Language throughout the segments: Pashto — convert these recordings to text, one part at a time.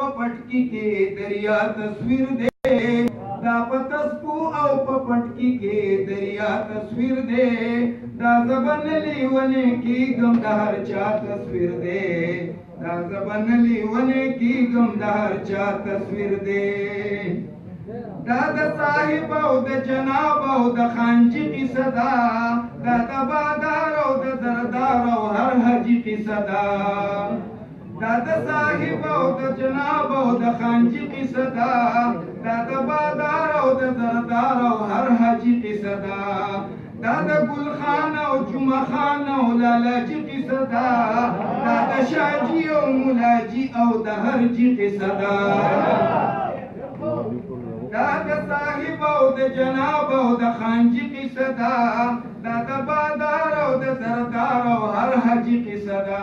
په پټکی کې دریا تصویر دی دا په تسپو او په پټکی کې دریا تصویر دی دا زبن لیونه کې غم د هر چا تصویر دی دا زبن لیونه کې غم د هر چا تصویر دی دا د صاحب او د جناب او د خانجي قصه ده دا د بادار او د زردار او هر حاجي قصه ده دا د صاحب او د جناب او د خانجي قصه ده دا د بادار او د زردار او هر حاجي قصه ده دا د ګل خان او جمعه خان او لالاجي قصه ده دا د شاجي او مولاجي او د هر جي قصه ده دا د صاحب او د جناب او د خانجي قصه ده دا د بادار او د زردار او هر حاجي قصه ده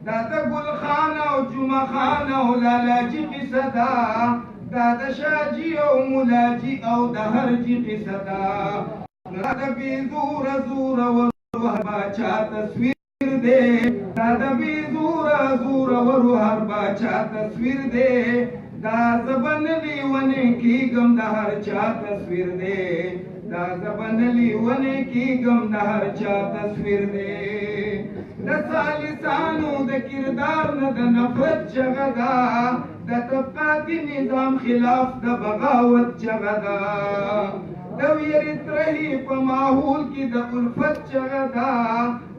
دا د ګل خان او جمعه خان او لالاجي قصه ده دا د شاجي او مولاجي او د هر جي قصه ده دا د بې زوره زوره ور باچا تصویر دی دا د بې زوره زوره ور هر باچا تصویر دی دا زبن لیونه کی غم د هر چا تصویر دی دا زبن لیونه کی غم د هر چا تصویر دی د ثالثانو د کردار نه د نفرت چغه ده د طبقاتي نظام خلاف د بغاوت چغه ده د ویرې ترهې په ماحول کې د الفت چغه ده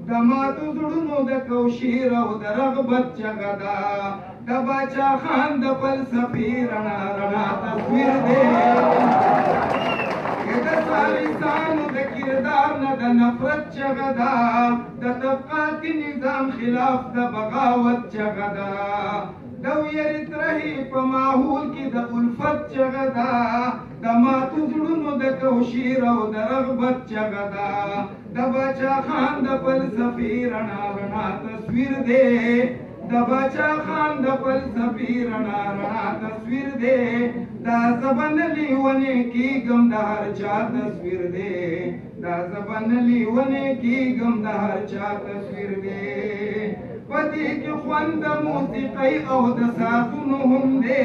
د ماتو زړونو د کوشیر او د رغبت چغه ده د باچا خان د فلسفې رڼا رڼا تصویر دی د ثالثانو د کردار نه د نفرت چغه ده د طبقاتي نظام خلاف د بغاوت چغه ده د ویرې ترهې په ماحول کې د الفت چغه ده د ماتو زړونو د کوشیر او د رغبت چغه ده د باچا خان د فلسفې رڼا رڼا تصویر دی د باچا خان د فلسفې رڼا رڼا تصویر دی دا زبن لیونه کې غم د هر چا تصویر دی دا زبن لیونه کې غم د هر چا تصویر دی پدې کې خوند د موسیقۍ او د سازونو هم دی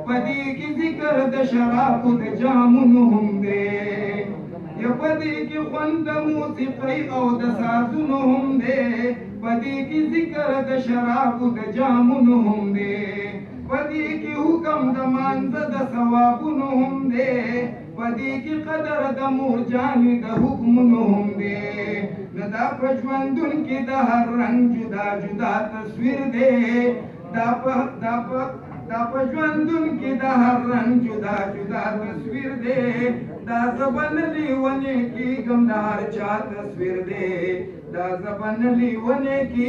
پدې کې ذکر د شرابو د جامونو هم دی یا پدې کې خوند د موسیقۍ او د سازونو هم دی پدې کې ذکر د شرابو د جامونو هم دی پدې کې حکم د مانځه د ثوابونو هم دی پدې کې قدر د مور جانې د حکمونو هم دی نو دا په ژوندون کې د هر رنګ جدا جدا تصویر دی دا په ژوندون کې د هر رنګ جدا جدا تصویر دی دا زبن لیونه کې غم د هر چا تصویر دی دا زبن لیونه کې